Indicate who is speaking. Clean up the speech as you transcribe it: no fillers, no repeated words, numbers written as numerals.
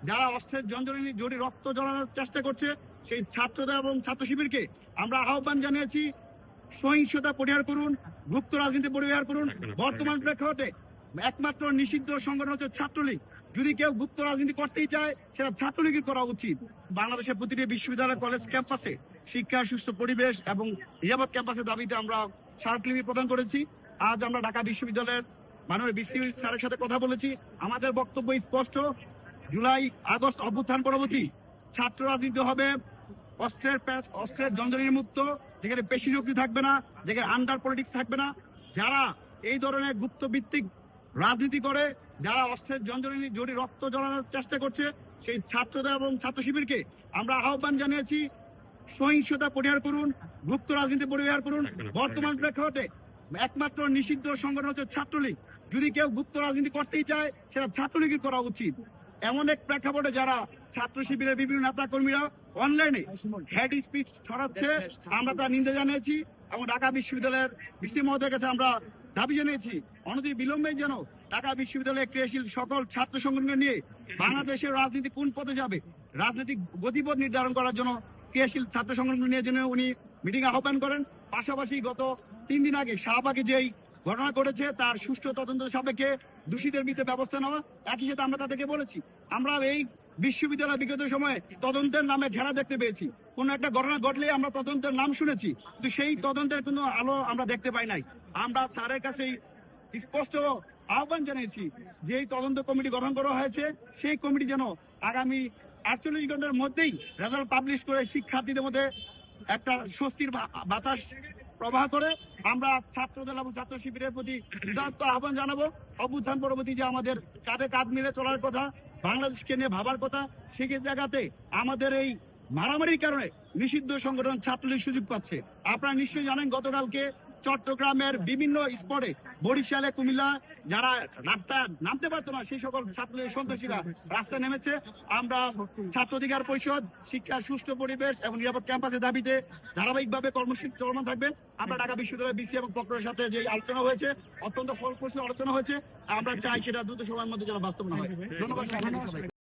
Speaker 1: যারা অস্ত্রের জঞ্জনী জড়ি রক্ত ঝরানোর চেষ্টা করছে সেই ছাত্রদের এবং ছাত্র শিবিরকে আমরা আহ্বান জানিয়েছি, সহিংসতা পরিহার করুন, গুপ্ত রাজনীতি পরিহার করুন। বর্তমান প্রেক্ষাপটে একমাত্র নিষিদ্ধ সংগঠন হচ্ছে ছাত্রলীগ। যদি কেউ গুপ্ত রাজনীতি করতেই চায় সেটা ছাত্রলীগের করা উচিত। বাংলাদেশের প্রতিটি বিশ্ববিদ্যালয় কলেজ ক্যাম্পাসে শিক্ষা, সুস্থ পরিবেশ এবং নিরাপদ ক্যাম্পাসের দাবিতে আমরা স্মারকলিপি প্রদান করেছি। আজ আমরা ঢাকা বিশ্ববিদ্যালয়ের মাননীয় বিসি স্যারের সাথে কথা বলেছি। আমাদের বক্তব্য স্পষ্ট, জুলাই আগস্ট অভ্যুত্থান পরবর্তী ছাত্র রাজনীতি হবে অস্ত্রের জঞ্জনী মুক্ত, যেখানে পেশি শক্তি থাকবে না, যেখানে আন্ডার পলিটিক্স থাকবে না। যারা এই ধরনের গুপ্ত ভিত্তিক রাজনীতি করে, যারা অস্ত্রের জঞ্জনী জড়ি রক্ত ঝরানোর চেষ্টা করছে সেই ছাত্রদের এবং ছাত্র শিবিরকে আমরা আহ্বান জানিয়েছি, সহিংসতা পরিহার করুন, গুপ্ত রাজনীতি পরিহার করুন। বর্তমান প্রেক্ষাপটে একমাত্র নিষিদ্ধ সংগঠন হচ্ছে ছাত্রলীগ। যদি কেউ গুপ্ত রাজনীতি করতেই চায় সেটা ছাত্রলীগের করা উচিত। এমন এক প্রেক্ষাপটে যারা ছাত্র শিবিরের বিভিন্ন নেতা কর্মীরা অনলাইনে হেড স্পিচ ছড়াচ্ছে, আমরা তার নিন্দা জানিয়েছি এবং ঢাকা বিশ্ববিদ্যালয়ের ভিসি মহোদয়ের কাছে আমরা দাবি জানিয়েছি অনতি বিলম্বে যেন ঢাকা বিশ্ববিদ্যালয়ে ক্রিয়াশীল সকল ছাত্র সংগঠন নিয়ে বাংলাদেশের রাজনীতি কোন পথে যাবে, রাজনৈতিক গতিপথ নির্ধারণ করার জন্য ক্রিয়াশীল ছাত্র সংগঠন নিয়ে যেন উনি মিটিং আহ্বান করেন। পাশাপাশি গত 3 দিন আগে শাহবাগে যেই ঘটনা ঘটেছে তার সুষ্ঠু তদন্ত সাপেক্ষে দোষীদের বিরুদ্ধে ব্যবস্থা নেওয়া। একই সাথে আমরা তাদেরকে বলেছি, আমরা এই বিশ্ববিদ্যালয় বিগত সময়ে তদন্তের নামে ঘেরা দেখতে পেয়েছি। কোন একটা ঘটনা ঘটলে আমরা তদন্তের নাম শুনেছি, কিন্তু সেই তদন্তের কোনো আলো আমরা দেখতে পাই নাই। আমরা স্যারের কাছে স্পষ্ট আহ্বান জানিয়েছি যে এই তদন্ত কমিটি গঠন করা হয়েছে, সেই কমিটি যেন আগামী 48 ঘন্টার মধ্যেই রেজাল্ট পাবলিশ করে শিক্ষার্থীদের মধ্যে একটা স্বস্তির বাতাস প্রবাহ করে। আমরা ছাত্রদল এবং ছাত্র শিবিরের প্রতি উদাত্ত আহ্বান জানাবো, অভ্যুত্থান পরবর্তী যে আমাদের কাঁধে কাঁধ মিলে চলার কথা, বাংলাদেশকে নিয়ে ভাবার কথা, সেই জায়গাতে আমাদের এই মারামারির কারণে নিষিদ্ধ সংগঠন ছাত্রলীগ সুযোগ পাচ্ছে। আপনারা নিশ্চয়ই জানেন গতকালকে চট্টগ্রামের বিভিন্ন স্পটে, বরিশালে, কুমিল্লা যারা রাস্তা নামতে পারতো না সেই সকল ছাত্রলীগের সন্ত্রাসীরা রাস্তায় নেমেছে। আমরা ছাত্র অধিকার পরিষদ শিক্ষা, সুষ্ঠু পরিবেশ এবং নিরাপদ ক্যাম্পাসের দাবিতে ধারাবাহিকভাবে কর্মসূচি চলমান থাকবে। আমরা ঢাকা বিশ্ববিদ্যালয় বিসি এবং প্রক্টরের সাথে যে আলোচনা হয়েছে, অত্যন্ত ফলপ্রসূ আলোচনা হয়েছে। আমরা চাই সেটা দ্রুত সময়ের মধ্যে যেন বাস্তবায়ন হয়। ধন্যবাদ।